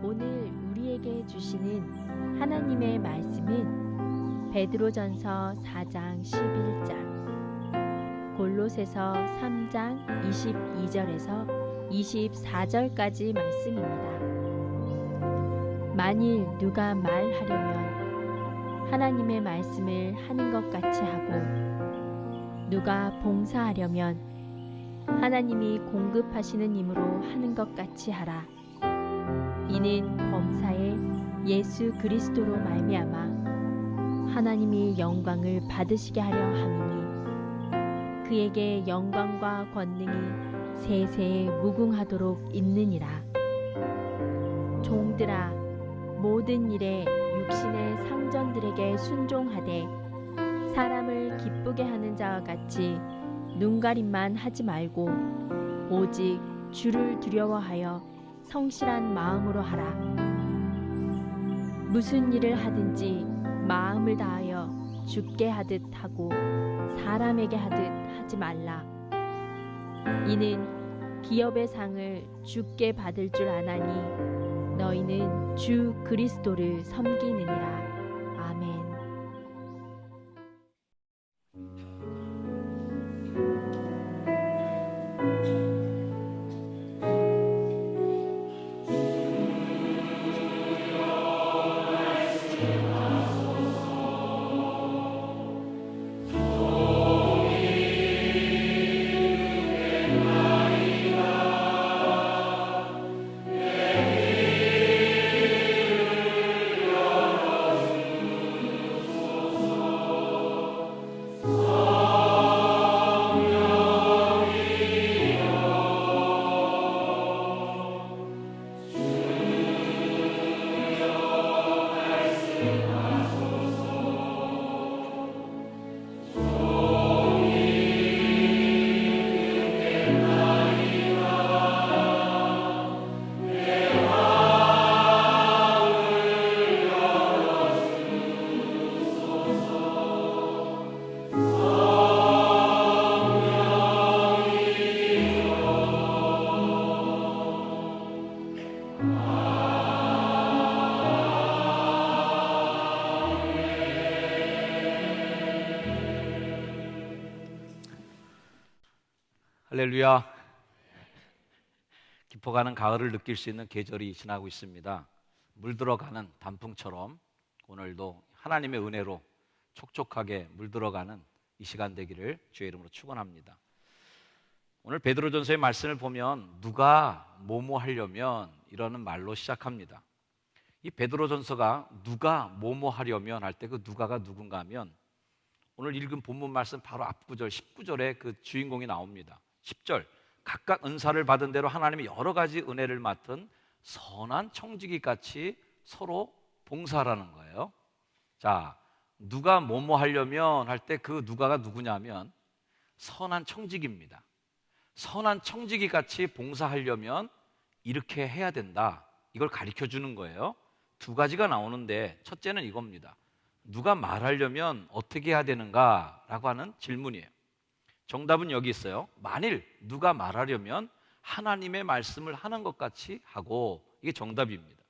오늘 우리에게 주시는 하나님의 말씀은 베드로전서 4장 11절, 골로새서 3장 22절에서 24절까지 말씀입니다. 만일 누가 말하려면 하나님의 말씀을 하는 것 같이 하고, 누가 봉사하려면 하나님이 공급하시는 힘으로 하는 것 같이 하라. 이는 범사에 예수 그리스도로 말미암아 하나님이 영광을 받으시게 하려 함이니, 그에게 영광과 권능이 세세에 무궁하도록 있느니라. 종들아, 모든 일에 육신의 상전들에게 순종하되 사람을 기쁘게 하는 자와 같이 눈가림만 하지 말고 오직 주를 두려워하여 성실한 마음으로 하라. 무슨 일을 하든지 마음을 다하여 주께 하듯 하고 사람에게 하듯 하지 말라. 이는 기업의 상을 주께 받을 줄 아나니 너희는 주 그리스도를 섬기느니라. 아멘. 할렐루야. 깊어가는 가을을 느낄 수 있는 계절이 지나고 있습니다. 물들어가는 단풍처럼 오늘도 하나님의 은혜로 촉촉하게 물들어가는 이 시간 되기를 주의 이름으로 축원합니다. 오늘 베드로전서의 말씀을 보면 누가 뭐뭐 하려면 이러는 말로 시작합니다. 이 베드로전서가 누가 뭐뭐 하려면 할 때 그 누가가 누군가 하면 오늘 읽은 본문 말씀 바로 앞구절 19절에 그 주인공이 나옵니다. 10절, 각각 은사를 받은 대로 하나님이 여러 가지 은혜를 맡은 선한 청지기같이 서로 봉사하라는 거예요. 자, 누가 뭐뭐 하려면 할 때 그 누가가 누구냐면 선한 청지기입니다. 선한 청지기같이 봉사하려면 이렇게 해야 된다, 이걸 가르쳐 주는 거예요. 두 가지가 나오는데 첫째는 이겁니다. 누가 말하려면 어떻게 해야 되는가 라고 하는 질문이에요. 정답은 여기 있어요. 만일 누가 말하려면 하나님의 말씀을 하는 것 같이 하고, 이게 정답입니다.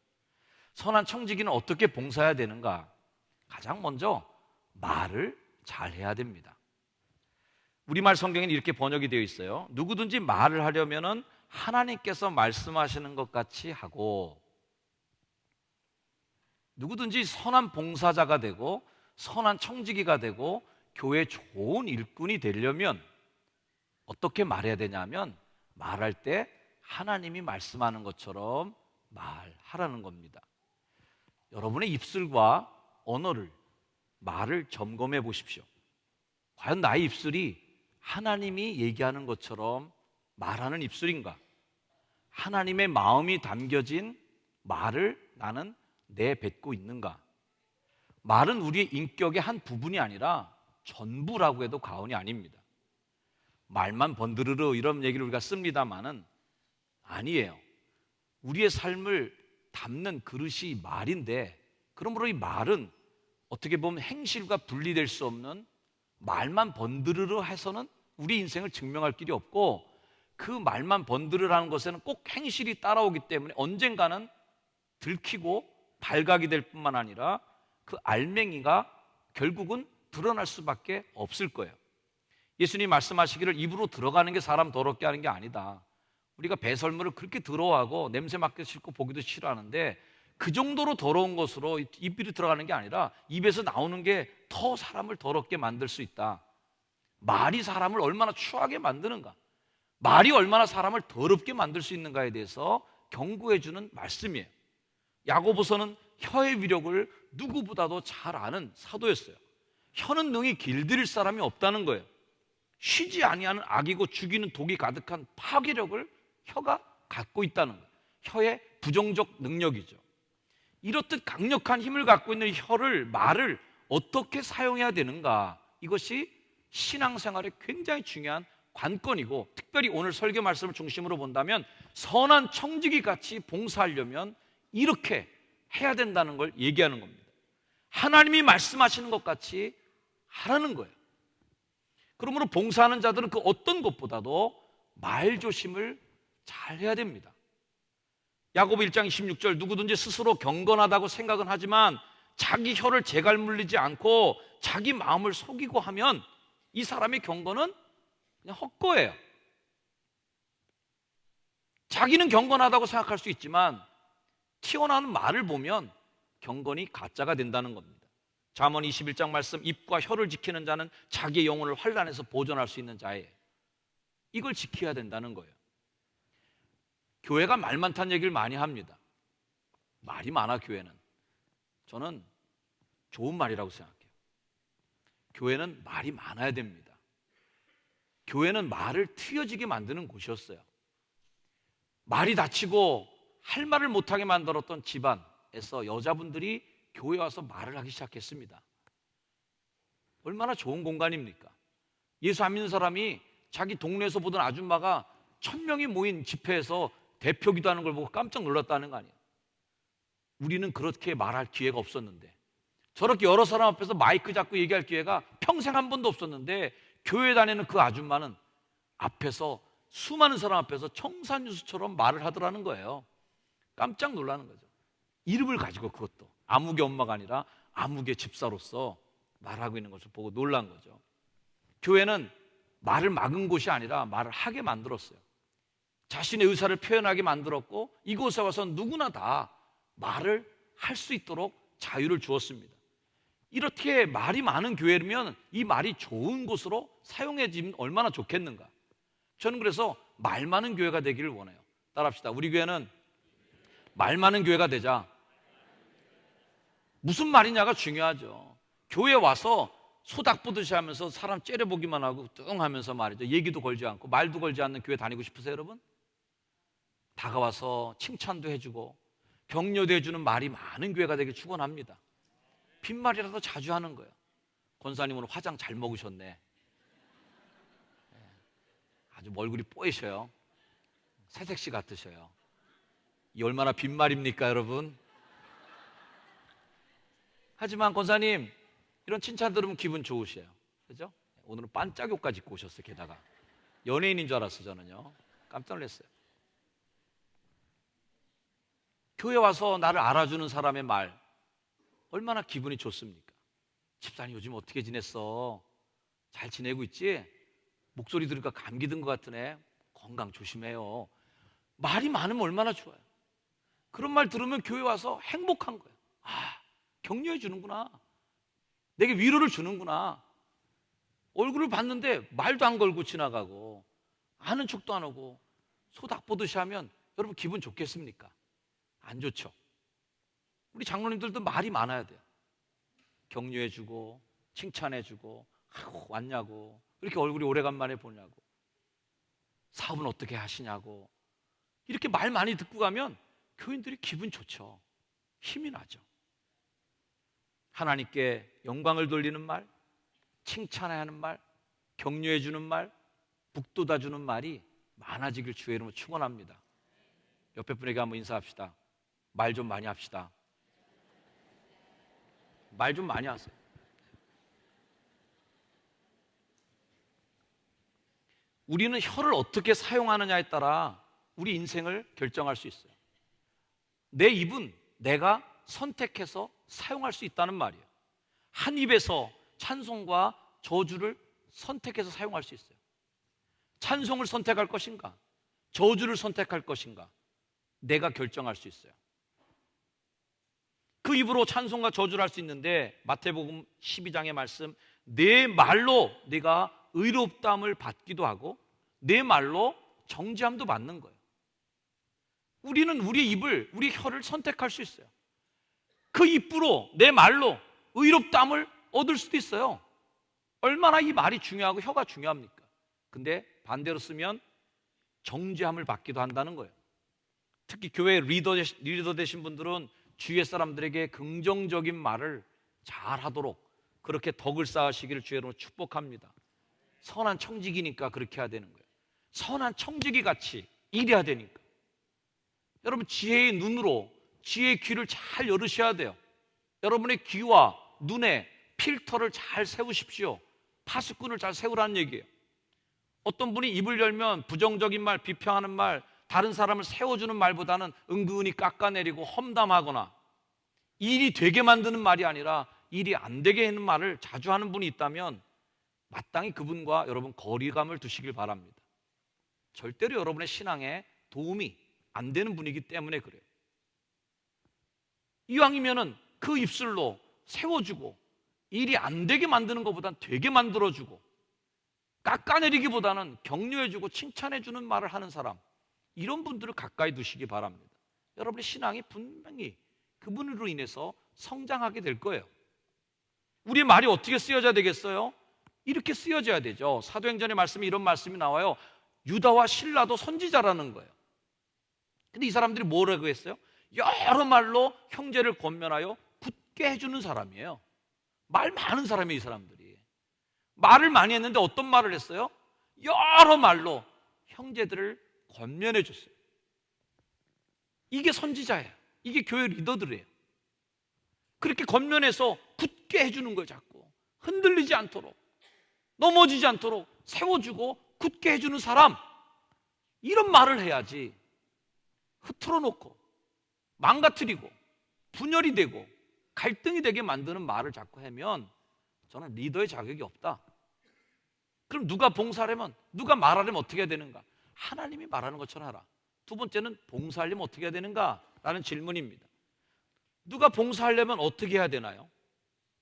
선한 청지기는 어떻게 봉사해야 되는가? 가장 먼저 말을 잘해야 됩니다. 우리말 성경에는 이렇게 번역이 되어 있어요. 누구든지 말을 하려면 하나님께서 말씀하시는 것 같이 하고, 누구든지 선한 봉사자가 되고 선한 청지기가 되고 교회 좋은 일꾼이 되려면 어떻게 말해야 되냐면 말할 때 하나님이 말씀하는 것처럼 말하라는 겁니다. 여러분의 입술과 언어를, 말을 점검해 보십시오. 과연 나의 입술이 하나님이 얘기하는 것처럼 말하는 입술인가? 하나님의 마음이 담겨진 말을 나는 내뱉고 있는가? 말은 우리의 인격의 한 부분이 아니라 전부라고 해도 과언이 아닙니다. 말만 번드르르 이런 얘기를 우리가 씁니다만은 아니에요. 우리의 삶을 담는 그릇이 말인데, 그러므로 이 말은 어떻게 보면 행실과 분리될 수 없는, 말만 번드르르 해서는 우리 인생을 증명할 길이 없고, 그 말만 번드르르 하는 것에는 꼭 행실이 따라오기 때문에 언젠가는 들키고 발각이 될 뿐만 아니라 그 알맹이가 결국은 드러날 수밖에 없을 거예요. 예수님 말씀하시기를 입으로 들어가는 게 사람 더럽게 하는 게 아니다. 우리가 배설물을 그렇게 더러워하고 냄새 맡기 싫고 보기도 싫어하는데 그 정도로 더러운 것으로 입으로 들어가는 게 아니라 입에서 나오는 게 더 사람을 더럽게 만들 수 있다. 말이 사람을 얼마나 추하게 만드는가, 말이 얼마나 사람을 더럽게 만들 수 있는가에 대해서 경고해 주는 말씀이에요. 야고보서는 혀의 위력을 누구보다도 잘 아는 사도였어요. 혀는 능히 길들일 사람이 없다는 거예요. 쉬지 아니하는 악이고 죽이는 독이 가득한 파괴력을 혀가 갖고 있다는 거예요. 혀의 부정적 능력이죠. 이렇듯 강력한 힘을 갖고 있는 혀를, 말을 어떻게 사용해야 되는가, 이것이 신앙생활에 굉장히 중요한 관건이고, 특별히 오늘 설교 말씀을 중심으로 본다면 선한 청지기 같이 봉사하려면 이렇게 해야 된다는 걸 얘기하는 겁니다. 하나님이 말씀하시는 것 같이 하라는 거예요. 그러므로 봉사하는 자들은 그 어떤 것보다도 말 조심을 잘 해야 됩니다. 야고보 1장 26절, 누구든지 스스로 경건하다고 생각은 하지만 자기 혀를 재갈 물리지 않고 자기 마음을 속이고 하면 이 사람의 경건은 그냥 헛거예요. 자기는 경건하다고 생각할 수 있지만 튀어나오는 말을 보면 경건이 가짜가 된다는 겁니다. 잠언 21장 말씀, 입과 혀를 지키는 자는 자기의 영혼을 환난에서 보존할 수 있는 자예요. 이걸 지켜야 된다는 거예요. 교회가 말 많다는 얘기를 많이 합니다. 말이 많아, 교회는. 저는 좋은 말이라고 생각해요. 교회는 말이 많아야 됩니다. 교회는 말을 튀어지게 만드는 곳이었어요. 말이 다치고 할 말을 못하게 만들었던 집안에서 여자분들이 교회에 와서 말을 하기 시작했습니다. 얼마나 좋은 공간입니까? 예수 안 믿는 사람이 자기 동네에서 보던 아줌마가 1000명이 모인 집회에서 대표 기도하는 걸 보고 깜짝 놀랐다는 거 아니에요. 우리는 그렇게 말할 기회가 없었는데, 저렇게 여러 사람 앞에서 마이크 잡고 얘기할 기회가 평생 한 번도 없었는데, 교회 다니는 그 아줌마는 앞에서, 수많은 사람 앞에서 청산유수처럼 말을 하더라는 거예요. 깜짝 놀라는 거죠. 이름을 가지고, 그것도 아무개 엄마가 아니라 아무개 집사로서 말하고 있는 것을 보고 놀란 거죠. 교회는 말을 막은 곳이 아니라 말을 하게 만들었어요. 자신의 의사를 표현하게 만들었고, 이곳에 와서 누구나 다 말을 할 수 있도록 자유를 주었습니다. 이렇게 말이 많은 교회면 이 말이 좋은 곳으로 사용해지면 얼마나 좋겠는가. 저는 그래서 말 많은 교회가 되기를 원해요. 따라합시다. 우리 교회는 말 많은 교회가 되자. 무슨 말이냐가 중요하죠. 교회 와서 소닥 보듯이 하면서 사람 째려보기만 하고 뚱 하면서 말이죠. 얘기도 걸지 않고 말도 걸지 않는 교회 다니고 싶으세요, 여러분? 다가와서 칭찬도 해주고 격려도 해주는 말이 많은 교회가 되길 축원합니다. 빈말이라도 자주 하는 거예요. 권사님 오늘 화장 잘 먹으셨네. 아주 얼굴이 뽀이셔요. 새색시 같으셔요. 이 얼마나 빈말입니까, 여러분? 하지만 권사님, 이런 칭찬 들으면 기분 좋으셔요. 그죠? 오늘은 반짝 옷까지 입고 오셨어요. 게다가 연예인인 줄 알았어요. 저는요, 깜짝 놀랐어요. 교회 와서 나를 알아주는 사람의 말, 얼마나 기분이 좋습니까? 집사님 요즘 어떻게 지냈어? 잘 지내고 있지? 목소리 들으니까 감기 든 것 같으네. 건강 조심해요. 말이 많으면 얼마나 좋아요. 그런 말 들으면 교회 와서 행복한 거예요. 아, 격려해 주는구나. 내게 위로를 주는구나. 얼굴을 봤는데 말도 안 걸고 지나가고 아는 척도 안 하고 소닥 보듯이 하면 여러분 기분 좋겠습니까? 안 좋죠. 우리 장로님들도 말이 많아야 돼요. 격려해주고 칭찬해주고 왔냐고, 이렇게 얼굴이 오래간만에 보냐고, 사업은 어떻게 하시냐고, 이렇게 말 많이 듣고 가면 교인들이 기분 좋죠. 힘이 나죠. 하나님께 영광을 돌리는 말, 칭찬하는 말, 격려해주는 말, 북돋아주는 말이 많아지길 주의 이름으로 축원합니다. 옆에 분에게 한번 인사합시다. 말 좀 많이 합시다. 말 좀 많이 하세요. 우리는 혀를 어떻게 사용하느냐에 따라 우리 인생을 결정할 수 있어요. 내 입은 내가 선택해서 사용할 수 있다는 말이에요. 한 입에서 찬송과 저주를 선택해서 사용할 수 있어요. 찬송을 선택할 것인가, 저주를 선택할 것인가, 내가 결정할 수 있어요. 그 입으로 찬송과 저주를 할 수 있는데 마태복음 12장의 말씀, 내 말로 네가 의롭다함을 받기도 하고 내 말로 정죄함도 받는 거예요. 우리는 우리 입을, 우리 혀를 선택할 수 있어요. 그 입으로, 내 말로 의롭다함을 얻을 수도 있어요. 얼마나 이 말이 중요하고 혀가 중요합니까? 근데 반대로 쓰면 정죄함을 받기도 한다는 거예요. 특히 교회 리더 되신 분들은 주위의 사람들에게 긍정적인 말을 잘 하도록 그렇게 덕을 쌓으시기를 주의로 축복합니다. 선한 청지기니까 그렇게 해야 되는 거예요. 선한 청지기 같이 일해야 되니까. 여러분, 지혜의 눈으로 지혜의 귀를 잘 열으셔야 돼요. 여러분의 귀와 눈에 필터를 잘 세우십시오. 파수꾼을 잘 세우라는 얘기예요. 어떤 분이 입을 열면 부정적인 말, 비평하는 말, 다른 사람을 세워주는 말보다는 은근히 깎아내리고 험담하거나 일이 되게 만드는 말이 아니라 일이 안 되게 하는 말을 자주 하는 분이 있다면 마땅히 그분과 여러분 거리감을 두시길 바랍니다. 절대로 여러분의 신앙에 도움이 안 되는 분이기 때문에 그래요. 이왕이면은 그 입술로 세워주고 일이 안 되게 만드는 것보다는 되게 만들어주고 깎아내리기보다는 격려해주고 칭찬해주는 말을 하는 사람, 이런 분들을 가까이 두시기 바랍니다. 여러분의 신앙이 분명히 그분으로 인해서 성장하게 될 거예요. 우리의 말이 어떻게 쓰여져야 되겠어요? 이렇게 쓰여져야 되죠. 사도행전의 말씀에 이런 말씀이 나와요. 유다와 실라도 선지자라는 거예요. 근데 이 사람들이 뭐라고 했어요? 여러 말로 형제를 권면하여 굳게 해주는 사람이에요. 말 많은 사람이에요. 이 사람들이 말을 많이 했는데 어떤 말을 했어요? 여러 말로 형제들을 권면해 줬어요. 이게 선지자예요. 이게 교회 리더들이에요. 그렇게 권면해서 굳게 해주는 거예요. 자꾸 흔들리지 않도록, 넘어지지 않도록 세워주고 굳게 해주는 사람, 이런 말을 해야지 흐트러 놓고 망가뜨리고 분열이 되고 갈등이 되게 만드는 말을 자꾸 하면 저는 리더의 자격이 없다. 그럼 누가 봉사하려면, 누가 말하려면 어떻게 해야 되는가? 하나님이 말하는 것처럼 하라. 두 번째는 봉사하려면 어떻게 해야 되는가? 라는 질문입니다. 누가 봉사하려면 어떻게 해야 되나요?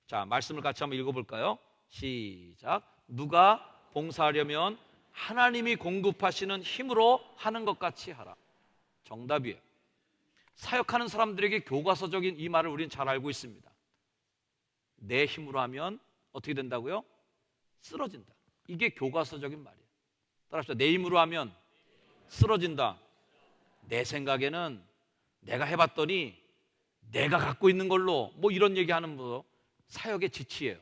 자, 말씀을 같이 한번 읽어볼까요? 시작. 누가 봉사하려면 하나님이 공급하시는 힘으로 하는 것 같이 하라. 정답이에요. 사역하는 사람들에게 교과서적인 이 말을 우리는 잘 알고 있습니다. 내 힘으로 하면 어떻게 된다고요? 쓰러진다. 이게 교과서적인 말이에요. 따라합시다. 내 힘으로 하면 쓰러진다. 내 생각에는 내가 해봤더니 내가 갖고 있는 걸로 뭐 이런 얘기하는 거 사역의 지치예요.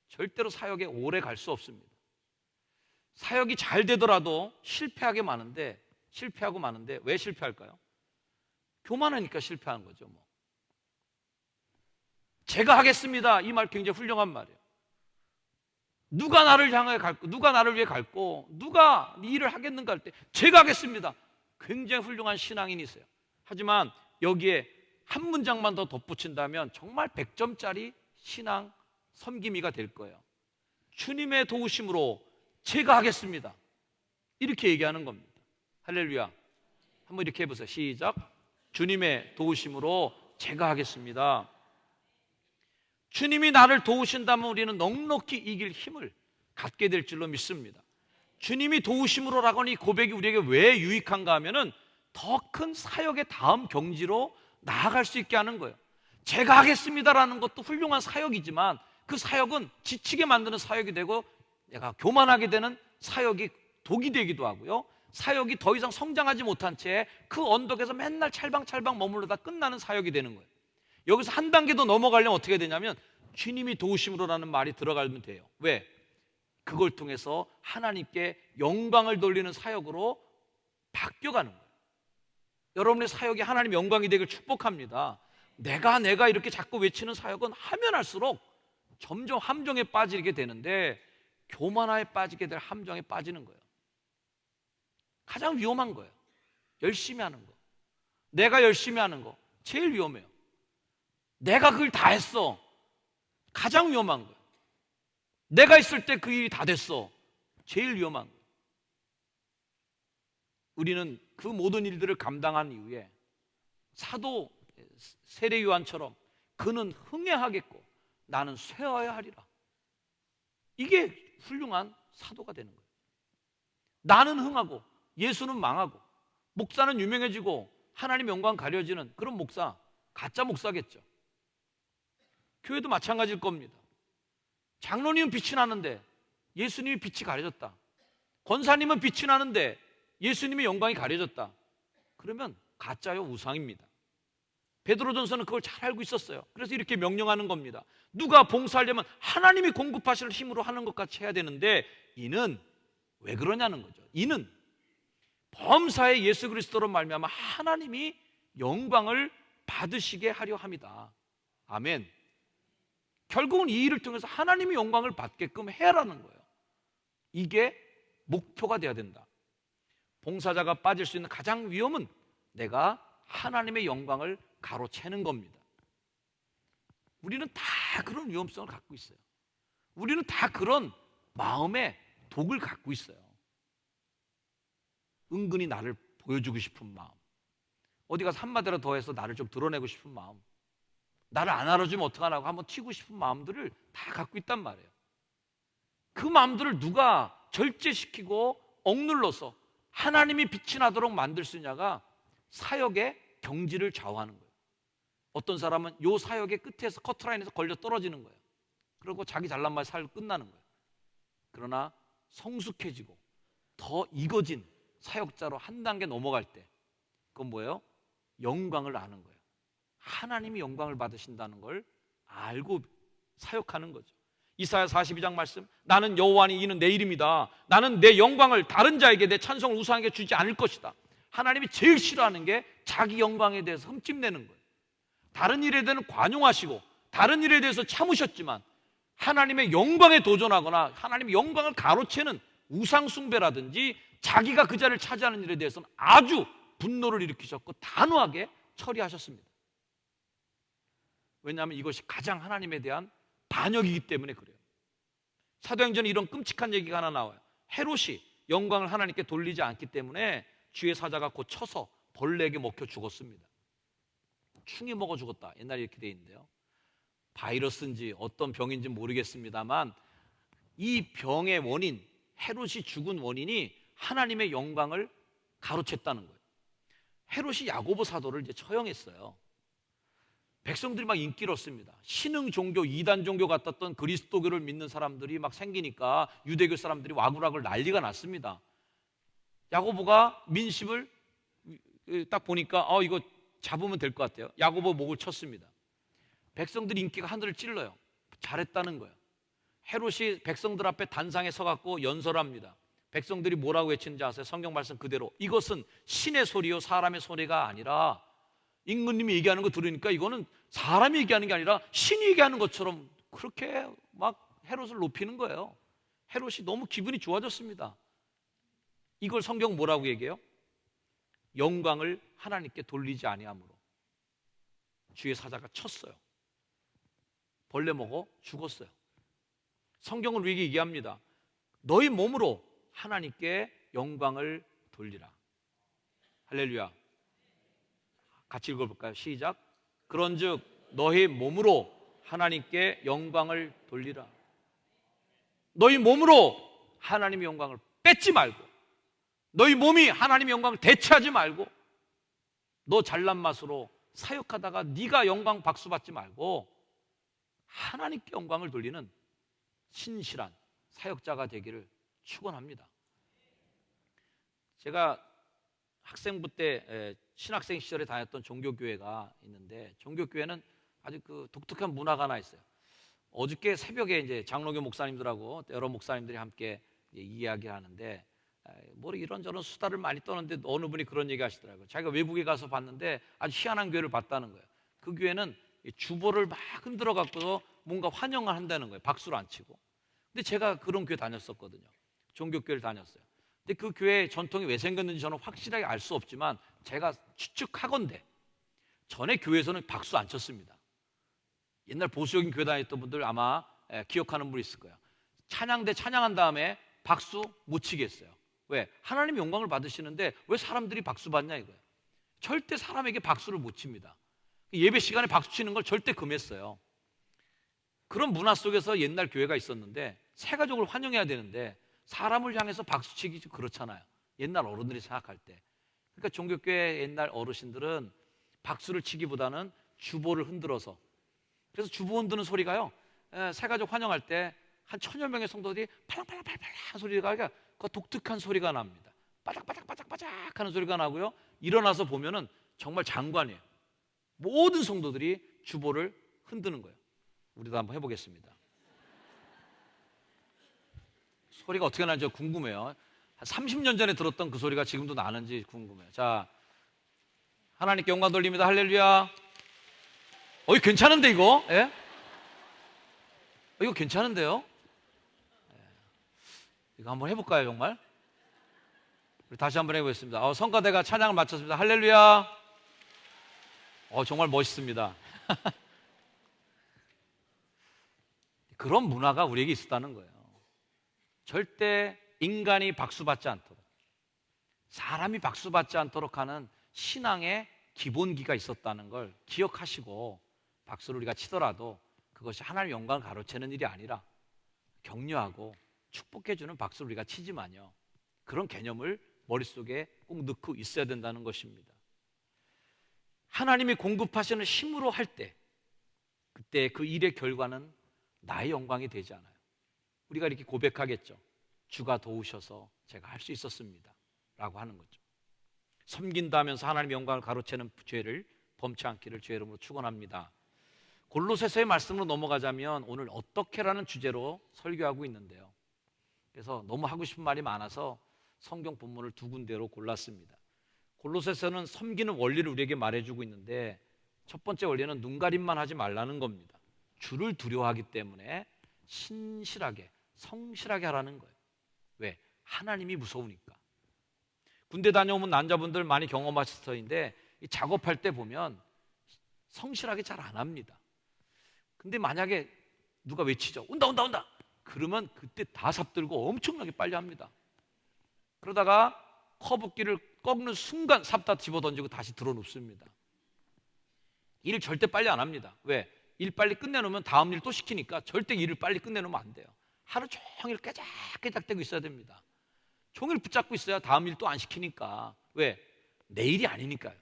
절대로 사역에 오래 갈 수 없습니다. 사역이 잘 되더라도 실패하고 많은데 왜 실패할까요? 교만하니까 실패하는 거죠. 뭐. 제가 하겠습니다. 이 말 굉장히 훌륭한 말이에요. 누가 나를 향해 갈고, 누가 나를 위해 갈고, 누가 이 일을 하겠는가 할 때 제가 하겠습니다. 굉장히 훌륭한 신앙인이세요. 하지만 여기에 한 문장만 더 덧붙인다면 정말 100점짜리 신앙 섬김이가 될 거예요. 주님의 도우심으로 제가 하겠습니다. 이렇게 얘기하는 겁니다. 할렐루야. 한번 이렇게 해보세요. 시작. 주님의 도우심으로 제가 하겠습니다. 주님이 나를 도우신다면 우리는 넉넉히 이길 힘을 갖게 될 줄로 믿습니다. 주님이 도우심으로라고 이 고백이 우리에게 왜 유익한가 하면은 더 큰 사역의 다음 경지로 나아갈 수 있게 하는 거예요. 제가 하겠습니다라는 것도 훌륭한 사역이지만 그 사역은 지치게 만드는 사역이 되고 내가 교만하게 되는 사역이 독이 되기도 하고요. 사역이 더 이상 성장하지 못한 채 그 언덕에서 맨날 찰방찰방 머무르다 끝나는 사역이 되는 거예요. 여기서 한 단계 더 넘어가려면 어떻게 되냐면 주님이 도우심으로라는 말이 들어가면 돼요. 왜? 그걸 통해서 하나님께 영광을 돌리는 사역으로 바뀌어가는 거예요. 여러분의 사역이 하나님 영광이 되길 축복합니다. 내가 이렇게 자꾸 외치는 사역은 하면 할수록 점점 함정에 빠지게 되는데 교만함에 빠지게 될 함정에 빠지는 거예요. 가장 위험한 거예요. 열심히 하는 거, 내가 열심히 하는 거, 제일 위험해요. 내가 그걸 다 했어. 가장 위험한 거예요. 내가 있을 때 그 일이 다 됐어. 제일 위험한 거예요. 우리는 그 모든 일들을 감당한 이후에 사도 세례 요한처럼 그는 흥해하겠고 나는 쇠하여야 하리라. 이게 훌륭한 사도가 되는 거예요. 나는 흥하고 예수는 망하고 목사는 유명해지고 하나님 영광 가려지는 그런 목사, 가짜 목사겠죠. 교회도 마찬가지일 겁니다. 장로님은 빛이 나는데 예수님이 빛이 가려졌다. 권사님은 빛이 나는데 예수님의 영광이 가려졌다. 그러면 가짜요, 우상입니다. 베드로전서는 그걸 잘 알고 있었어요. 그래서 이렇게 명령하는 겁니다. 누가 봉사하려면 하나님이 공급하시는 힘으로 하는 것 같이 해야 되는데 이는 왜 그러냐는 거죠. 이는 범사의 예수 그리스도로 말미암아 하나님이 영광을 받으시게 하려 함이다. 아멘. 결국은 이 일을 통해서 하나님이 영광을 받게끔 해라는 거예요. 이게 목표가 돼야 된다. 봉사자가 빠질 수 있는 가장 위험은 내가 하나님의 영광을 가로채는 겁니다. 우리는 다 그런 위험성을 갖고 있어요. 우리는 다 그런 마음의 독을 갖고 있어요. 은근히 나를 보여주고 싶은 마음, 어디 가서 한마디라도 더 해서 나를 좀 드러내고 싶은 마음, 나를 안 알아주면 어떡하라고 한번 튀고 싶은 마음들을 다 갖고 있단 말이에요. 그 마음들을 누가 절제시키고 억눌러서 하나님이 빛이 나도록 만들 수 있냐가 사역의 경지를 좌우하는 거예요. 어떤 사람은 요 사역의 끝에서 커트라인에서 걸려 떨어지는 거예요. 그리고 자기 잘난 말 살고 끝나는 거예요. 그러나 성숙해지고 더 익어진 사역자로 한 단계 넘어갈 때 그건 뭐예요? 영광을 아는 거예요. 하나님이 영광을 받으신다는 걸 알고 사역하는 거죠. 이사야 42장 말씀, 나는 여호와니 이는 내 이름이다. 나는 내 영광을 다른 자에게, 내 찬송을 우상에게 주지 않을 것이다. 하나님이 제일 싫어하는 게 자기 영광에 대해서 흠집내는 거예요. 다른 일에 대해서는 관용하시고 다른 일에 대해서 참으셨지만 하나님의 영광에 도전하거나 하나님의 영광을 가로채는 우상 숭배라든지 자기가 그 자리를 차지하는 일에 대해서는 아주 분노를 일으키셨고 단호하게 처리하셨습니다. 왜냐하면 이것이 가장 하나님에 대한 반역이기 때문에 그래요. 사도행전에 이런 끔찍한 얘기가 하나 나와요. 헤롯이 영광을 하나님께 돌리지 않기 때문에 주의 사자가 곧 쳐서 벌레에게 먹혀 죽었습니다. 충이 먹어 죽었다. 옛날에 이렇게 돼 있는데요. 바이러스인지 어떤 병인지 모르겠습니다만 이 병의 원인, 헤롯이 죽은 원인이 하나님의 영광을 가로챘다는 거예요. 헤롯이 야고보 사도를 이제 처형했어요. 백성들이 막 인기를 얻습니다. 신흥 종교, 이단 종교 같았던 그리스도교를 믿는 사람들이 막 생기니까 유대교 사람들이 와구락을 난리가 났습니다. 야고보가 민심을 딱 보니까 이거 잡으면 될 것 같아요. 야고보 목을 쳤습니다. 백성들 인기가 하늘을 찔러요. 잘했다는 거예요. 헤롯이 백성들 앞에 단상에 서갖고 연설합니다. 백성들이 뭐라고 외치는지 아세요? 성경 말씀 그대로 이것은 신의 소리요 사람의 소리가 아니라, 임금님이 얘기하는 거 들으니까 이거는 사람이 얘기하는 게 아니라 신이 얘기하는 것처럼 그렇게 막 헤롯을 높이는 거예요. 헤롯이 너무 기분이 좋아졌습니다. 이걸 성경 뭐라고 얘기해요? 영광을 하나님께 돌리지 아니함으로 주의 사자가 쳤어요. 벌레 먹어 죽었어요. 성경은 우리에게 얘기합니다. 너희 몸으로 하나님께 영광을 돌리라. 할렐루야. 같이 읽어볼까요? 시작. 그런즉 너희 몸으로 하나님께 영광을 돌리라. 너희 몸으로 하나님의 영광을 뺏지 말고, 너희 몸이 하나님의 영광을 대체하지 말고, 너 잘난 맛으로 사역하다가 네가 영광 박수 받지 말고 하나님께 영광을 돌리는 신실한 사역자가 되기를 축원합니다. 제가 학생부 때 신학생 시절에 다녔던 종교교회가 있는데, 종교교회는 아주 그 독특한 문화가 하나 있어요. 어저께 새벽에 이제 장로교 목사님들하고 여러 목사님들이 함께 이야기를 하는데, 뭐 이런저런 수다를 많이 떠는데 어느 분이 그런 얘기 하시더라고요. 자기가 외국에 가서 봤는데 아주 희한한 교회를 봤다는 거예요. 그 교회는 주보를 막 흔들어 갖고 뭔가 환영을 한다는 거예요. 박수를 안 치고. 근데 제가 그런 교회 다녔었거든요. 종교교회를 다녔어요. 근데 그 교회 전통이 왜 생겼는지 저는 확실하게 알 수 없지만 제가 추측하건대 전에 교회에서는 박수 안 쳤습니다. 옛날 보수적인 교회 다녔던 분들 아마 기억하는 분 있을 거예요. 찬양대 찬양한 다음에 박수 못 치게 했어요. 왜? 하나님의 영광을 받으시는데 왜 사람들이 박수 받냐 이거예요. 절대 사람에게 박수를 못 칩니다. 예배 시간에 박수 치는 걸 절대 금했어요. 그런 문화 속에서 옛날 교회가 있었는데 새 가족을 환영해야 되는데 사람을 향해서 박수치기 좀 그렇잖아요. 옛날 어른들이 생각할 때. 그러니까 종교교회 옛날 어르신들은 박수를 치기보다는 주보를 흔들어서, 그래서 주보 흔드는 소리가요, 새 가족 환영할 때 한 1000여 명의 성도들이 팔랑팔랑팔랑 소리가, 그러니까 그 독특한 소리가 납니다. 바닥바닥바닥바닥 하는 소리가 나고요, 일어나서 보면은 정말 장관이에요. 모든 성도들이 주보를 흔드는 거예요. 우리도 한번 해보겠습니다. 소리가 어떻게 나는지 궁금해요. 한 30년 전에 들었던 그 소리가 지금도 나는지 궁금해요. 자, 하나님께 영광 돌립니다. 할렐루야. 이거 괜찮은데 이거? 예? 이거 괜찮은데요? 예. 이거 한번 해볼까요, 정말? 우리 다시 한번 해보겠습니다. 성가대가 찬양을 마쳤습니다. 할렐루야. 정말 멋있습니다. 그런 문화가 우리에게 있었다는 거예요. 절대 인간이 박수받지 않도록, 사람이 박수받지 않도록 하는 신앙의 기본기가 있었다는 걸 기억하시고, 박수를 우리가 치더라도 그것이 하나님의 영광을 가로채는 일이 아니라 격려하고 축복해주는 박수를 우리가 치지만요, 그런 개념을 머릿속에 꼭 넣고 있어야 된다는 것입니다. 하나님이 공급하시는 힘으로 할 때, 그때 그 일의 결과는 나의 영광이 되지 않아요. 우리가 이렇게 고백하겠죠. 주가 도우셔서 제가 할 수 있었습니다 라고 하는 거죠. 섬긴다 하면서 하나님의 영광을 가로채는 죄를 범치 않기를 주의 이름으로 축원합니다. 골로새서의 말씀으로 넘어가자면 오늘 어떻게라는 주제로 설교하고 있는데요, 그래서 너무 하고 싶은 말이 많아서 성경 본문을 두 군데로 골랐습니다. 골로새서는 섬기는 원리를 우리에게 말해주고 있는데, 첫 번째 원리는 눈가림만 하지 말라는 겁니다. 주를 두려워하기 때문에 신실하게, 성실하게 하라는 거예요. 왜? 하나님이 무서우니까. 군대 다녀오면 남자분들 많이 경험하실 터인데, 작업할 때 보면 성실하게 잘 안 합니다. 근데 만약에 누가 외치죠. 온다 온다 온다. 그러면 그때 다 삽들고 엄청나게 빨리 합니다. 그러다가 커브기를 꺾는 순간 삽 다 집어던지고 다시 들어놓습니다. 일을 절대 빨리 안 합니다. 왜? 일 빨리 끝내놓으면 다음 일 또 시키니까 절대 일을 빨리 끝내놓으면 안 돼요. 하루 종일 깨작깨작대고 있어야 됩니다. 종일 붙잡고 있어야 다음 일 또 안 시키니까. 왜? 내 일이 아니니까요.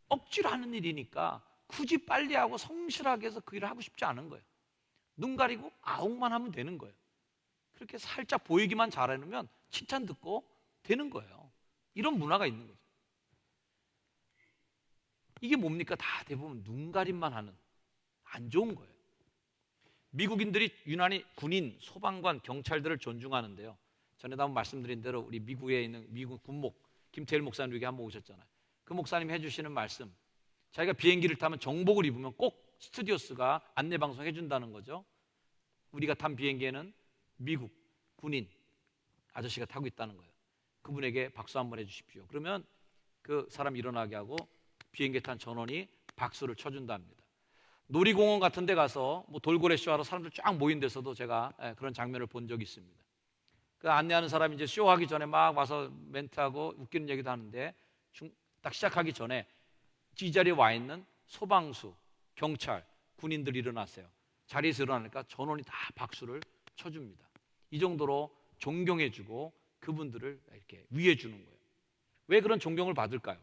억지로 하는 일이니까 굳이 빨리 하고 성실하게 해서 그 일을 하고 싶지 않은 거예요. 눈 가리고 아웅만 하면 되는 거예요. 그렇게 살짝 보이기만 잘해놓으면 칭찬 듣고 되는 거예요. 이런 문화가 있는 거죠. 이게 뭡니까? 다 대부분 눈가림만 하는, 안 좋은 거예요. 미국인들이 유난히 군인, 소방관, 경찰들을 존중하는데요, 전에도 한번 말씀드린 대로 우리 미국에 있는 미국 군목 김태일 목사님에게 한번 오셨잖아요. 그 목사님이 해주시는 말씀, 자기가 비행기를 타면 정복을 입으면 꼭 스튜디오스가 안내방송 해준다는 거죠. 우리가 탄 비행기에는 미국 군인 아저씨가 타고 있다는 거예요. 그분에게 박수 한번 해주십시오. 그러면 그 사람 일어나게 하고 비행기 탄 전원이 박수를 쳐준답니다. 놀이공원 같은 데 가서 뭐 돌고래 쇼하러 사람들 쫙 모인 데서도 제가 그런 장면을 본 적이 있습니다. 그 안내하는 사람이 이제 쇼하기 전에 막 와서 멘트하고 웃기는 얘기도 하는데, 딱 시작하기 전에 이 자리에 와 있는 소방수, 경찰, 군인들이 일어났어요. 자리에서 일어나니까 전원이 다 박수를 쳐줍니다. 이 정도로 존경해주고 그분들을 이렇게 위해주는 거예요. 왜 그런 존경을 받을까요?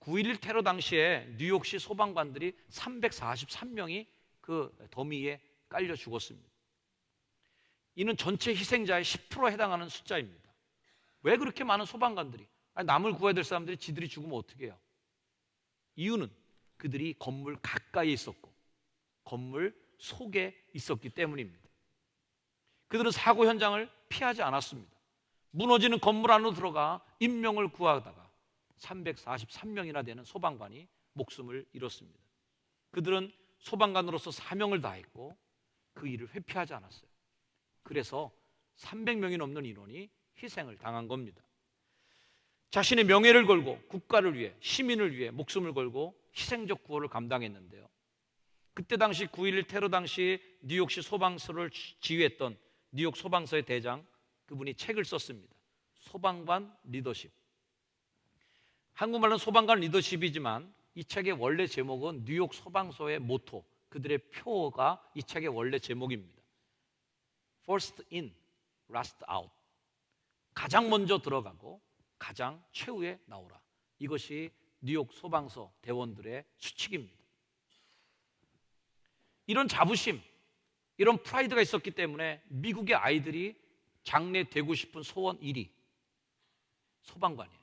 9.11 테러 당시에 뉴욕시 소방관들이 343명이 그 더미에 깔려 죽었습니다. 이는 전체 희생자의 10%에 해당하는 숫자입니다. 왜 그렇게 많은 소방관들이, 남을 구해야 될 사람들이 지들이 죽으면 어떻게 해요? 이유는 그들이 건물 가까이에 있었고 건물 속에 있었기 때문입니다. 그들은 사고 현장을 피하지 않았습니다. 무너지는 건물 안으로 들어가 인명을 구하다가 343명이나 되는 소방관이 목숨을 잃었습니다. 그들은 소방관으로서 사명을 다했고 그 일을 회피하지 않았어요. 그래서 300명이 넘는 인원이 희생을 당한 겁니다. 자신의 명예를 걸고 국가를 위해, 시민을 위해 목숨을 걸고 희생적 구호를 감당했는데요. 그때 당시 9.11 테러 당시 뉴욕시 소방서를 지휘했던 뉴욕 소방서의 대장, 그분이 책을 썼습니다. 소방관 리더십. 한국말로는 소방관 리더십이지만 이 책의 원래 제목은 뉴욕 소방서의 모토, 그들의 표가 이 책의 원래 제목입니다. First in, last out. 가장 먼저 들어가고 가장 최후에 나오라. 이것이 뉴욕 소방서 대원들의 수칙입니다. 이런 자부심, 이런 프라이드가 있었기 때문에 미국의 아이들이 장래 되고 싶은 소원 1위 소방관이에요.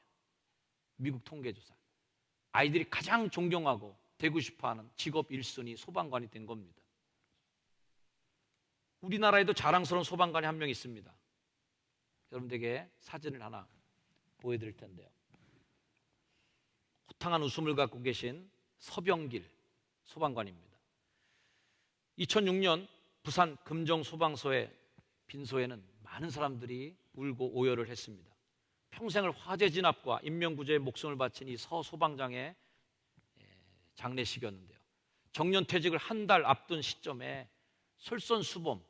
미국 통계조사. 아이들이 가장 존경하고 되고 싶어하는 직업 1순위 소방관이 된 겁니다. 우리나라에도 자랑스러운 소방관이 한 명 있습니다. 여러분들에게 사진을 하나 보여드릴 텐데요. 호탕한 웃음을 갖고 계신 서병길 소방관입니다. 2006년 부산 금정소방서의 빈소에는 많은 사람들이 울고 오열을 했습니다. 평생을 화재 진압과 인명구조에 목숨을 바친 이 서 소방장의 장례식이었는데요. 정년퇴직을 한 달 앞둔 시점에 솔선수범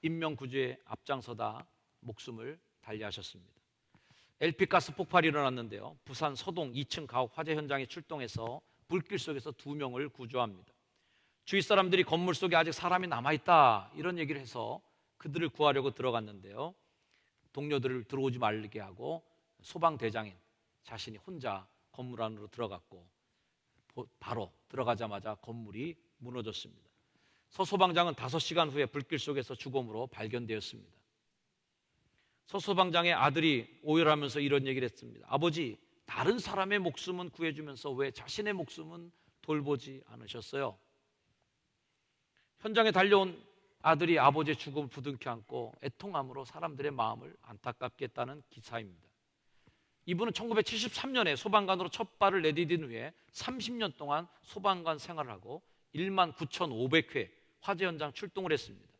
인명구조에 앞장서다 목숨을 달리하셨습니다. LP가스 폭발이 일어났는데요. 부산 서동 2층 가옥 화재 현장에 출동해서 불길 속에서 2명을 구조합니다. 주위 사람들이 건물 속에 아직 사람이 남아있다 이런 얘기를 해서 그들을 구하려고 들어갔는데요. 동료들을 들어오지 말게 하고 소방대장인 자신이 혼자 건물 안으로 들어갔고 바로 들어가자마자 건물이 무너졌습니다. 서 소방장은 5시간 후에 불길 속에서 죽음으로 발견되었습니다. 서 소방장의 아들이 오열하면서 이런 얘기를 했습니다. 아버지, 다른 사람의 목숨은 구해주면서 왜 자신의 목숨은 돌보지 않으셨어요? 현장에 달려온 아들이 아버지의 죽음을 부둥켜 안고 애통함으로 사람들의 마음을 안타깝게 했다는 기사입니다. 이분은 1973년에 소방관으로 첫 발을 내디딘 후에 30년 동안 소방관 생활을 하고 19,500회 화재 현장 출동을 했습니다.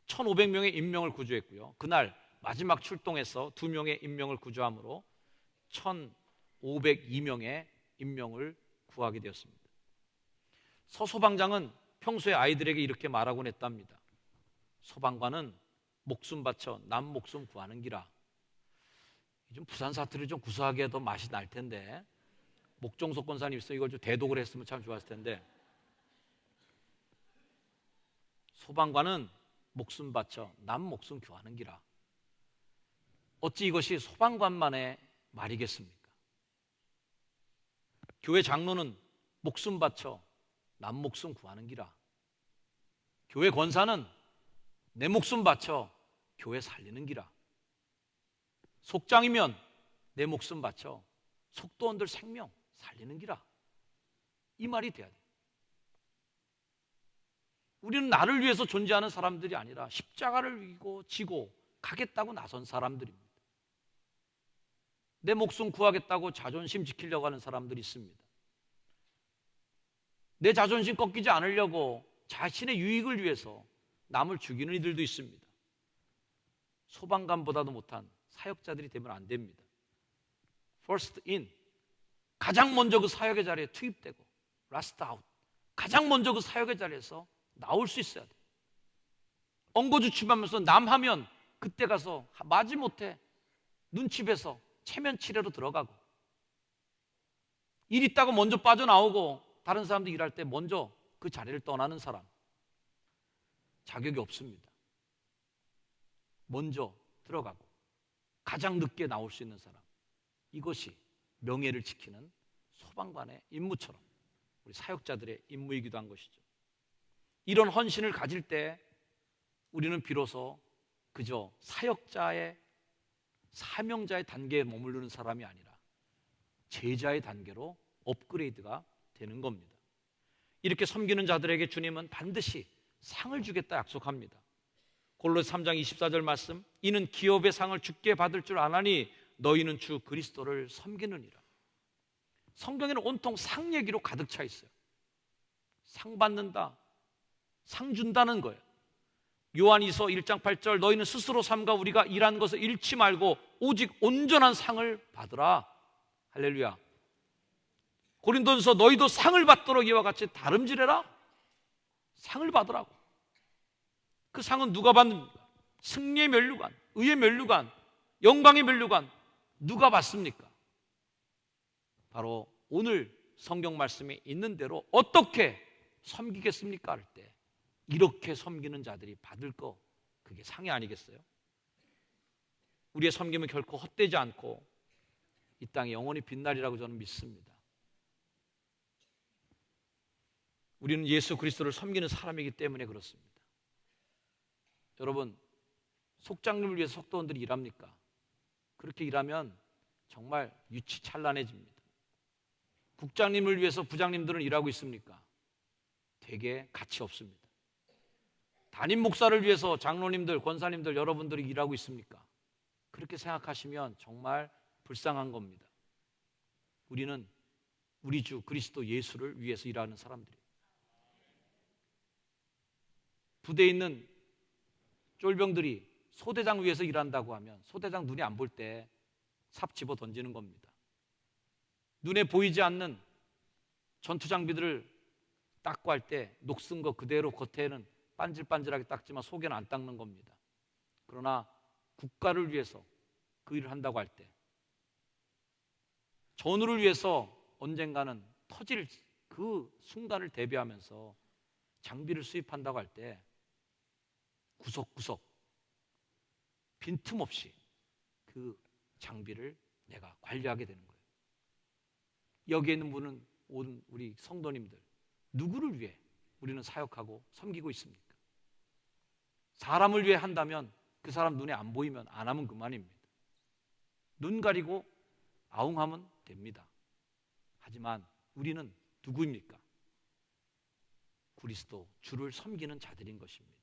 1,500명의 인명을 구조했고요. 그날 마지막 출동해서 2명의 인명을 구조함으로 1,502명의 인명을 구하게 되었습니다. 서 소방장은 평소에 아이들에게 이렇게 말하곤 했답니다. 소방관은 목숨 바쳐 남 목숨 구하는 기라. 좀 부산 사투리 좀 구수하게 해도 맛이 날 텐데 목종석 권사님 있어 이걸 좀 대독을 했으면 참 좋았을 텐데 소방관은 목숨 바쳐 남 목숨 구하는 기라. 어찌 이것이 소방관만의 말이겠습니까? 교회 장로는 목숨 바쳐 남 목숨 구하는 기라. 교회 권사는 내 목숨 바쳐 교회 살리는 기라. 속장이면 내 목숨 바쳐 속도원들 생명 살리는 기라. 이 말이 돼야 돼. 우리는 나를 위해서 존재하는 사람들이 아니라 십자가를 지고 가겠다고 나선 사람들입니다. 내 목숨 구하겠다고 자존심 지키려고 하는 사람들이 있습니다. 내 자존심 꺾이지 않으려고 자신의 유익을 위해서 남을 죽이는 이들도 있습니다. 소방관보다도 못한 사역자들이 되면 안 됩니다. First in, 가장 먼저 그 사역의 자리에 투입되고 Last out, 가장 먼저 그 사역의 자리에서 나올 수 있어야 돼요. 엉거주춤하면서 남하면 그때 가서 마지못해 눈치 배서 체면 치레로 들어가고 일 있다고 먼저 빠져나오고 다른 사람들 일할 때 먼저 그 자리를 떠나는 사람 자격이 없습니다. 먼저 들어가고 가장 늦게 나올 수 있는 사람, 이것이 명예를 지키는 소방관의 임무처럼 우리 사역자들의 임무이기도 한 것이죠. 이런 헌신을 가질 때 우리는 비로소 그저 사역자의 사명자의 단계에 머무르는 사람이 아니라 제자의 단계로 업그레이드가 되는 겁니다. 이렇게 섬기는 자들에게 주님은 반드시 상을 주겠다 약속합니다. 골로새 3장 24절 말씀, 이는 기업의 상을 주께 받을 줄 아나니 너희는 주 그리스도를 섬기느니라. 성경에는 온통 상 얘기로 가득 차 있어요. 상 받는다, 상 준다는 거예요. 요한이서 1장 8절, 너희는 스스로 삼가 우리가 일한 것을 잃지 말고 오직 온전한 상을 받으라. 할렐루야. 고린도전서 너희도 상을 받도록 이와 같이 다름질해라. 상을 받으라고. 그 상은 누가 받습니까? 승리의 면류관, 의의 면류관, 영광의 면류관. 누가 받습니까? 바로 오늘 성경 말씀에 있는 대로 어떻게 섬기겠습니까? 할 때 이렇게 섬기는 자들이 받을 거, 그게 상이 아니겠어요? 우리의 섬김은 결코 헛되지 않고 이 땅에 영원히 빛나리라고 저는 믿습니다. 우리는 예수 그리스도를 섬기는 사람이기 때문에 그렇습니다. 여러분, 속장님을 위해서 속도원들이 일합니까? 그렇게 일하면 정말 유치찬란해집니다. 국장님을 위해서 부장님들은 일하고 있습니까? 되게 가치 없습니다. 담임 목사를 위해서 장로님들, 권사님들 여러분들이 일하고 있습니까? 그렇게 생각하시면 정말 불쌍한 겁니다. 우리는 우리 주 그리스도 예수를 위해서 일하는 사람들이에요. 부대에 있는 쫄병들이 소대장 위해서 일한다고 하면 소대장 눈이 안 볼 때 삽 집어 던지는 겁니다. 눈에 보이지 않는 전투 장비들을 닦고 할 때 녹슨 거 그대로 겉에는 반질반질하게 닦지만 속에는 안 닦는 겁니다. 그러나 국가를 위해서 그 일을 한다고 할 때, 전우를 위해서 언젠가는 터질 그 순간을 대비하면서 장비를 수입한다고 할 때 구석구석 빈틈없이 그 장비를 내가 관리하게 되는 거예요. 여기에 있는 분은 온 우리 성도님들, 누구를 위해 우리는 사역하고 섬기고 있습니까? 사람을 위해 한다면 그 사람 눈에 안 보이면 안 하면 그만입니다. 눈 가리고 아웅하면 됩니다. 하지만 우리는 누구입니까? 그리스도 주를 섬기는 자들인 것입니다.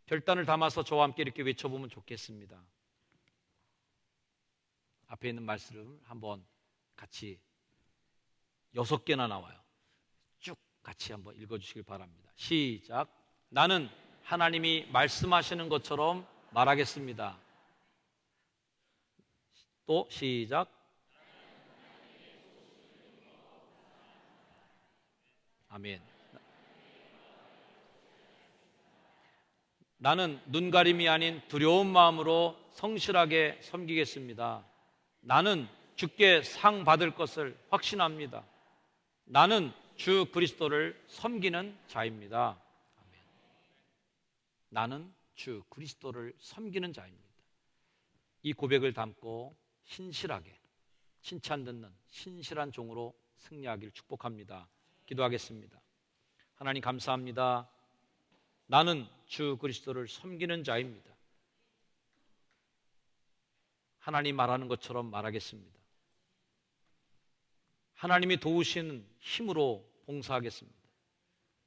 결단을 담아서 저와 함께 이렇게 외쳐보면 좋겠습니다. 앞에 있는 말씀을 한번 같이 6개나 나와요. 쭉 같이 한번 읽어주시길 바랍니다. 시작. 나는 하나님이 말씀하시는 것처럼 말하겠습니다. 또 시작. 아멘. 나는 눈가림이 아닌 두려운 마음으로 성실하게 섬기겠습니다. 나는 주께 상 받을 것을 확신합니다. 나는 주 그리스도를 섬기는 자입니다. 아멘. 나는 주 그리스도를 섬기는 자입니다. 이 고백을 담고 신실하게 칭찬 듣는 신실한 종으로 승리하기를 축복합니다. 기도하겠습니다. 하나님 감사합니다. 나는 주 그리스도를 섬기는 자입니다. 하나님 말하는 것처럼 말하겠습니다. 하나님이 도우시는 힘으로 봉사하겠습니다.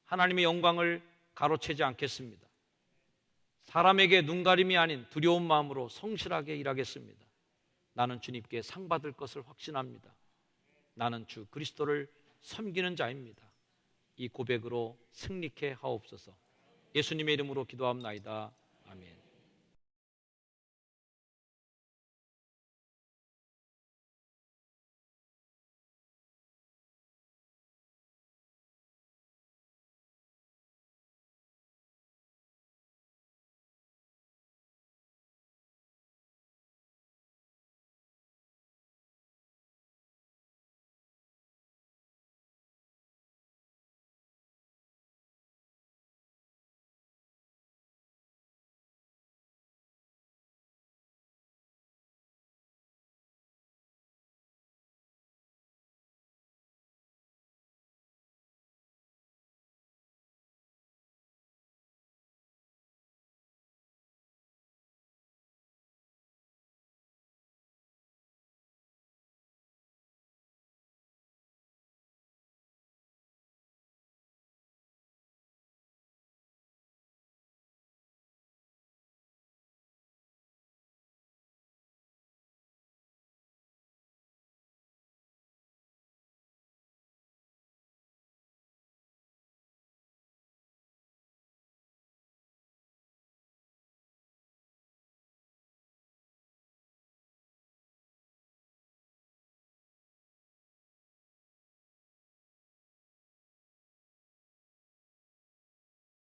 하나님의 영광을 가로채지 않겠습니다. 사람에게 눈가림이 아닌 두려운 마음으로 성실하게 일하겠습니다. 나는 주님께 상 받을 것을 확신합니다. 나는 주 그리스도를 섬기는 자입니다. 이 고백으로 승리케 하옵소서. 예수님의 이름으로 기도합나이다. 아멘.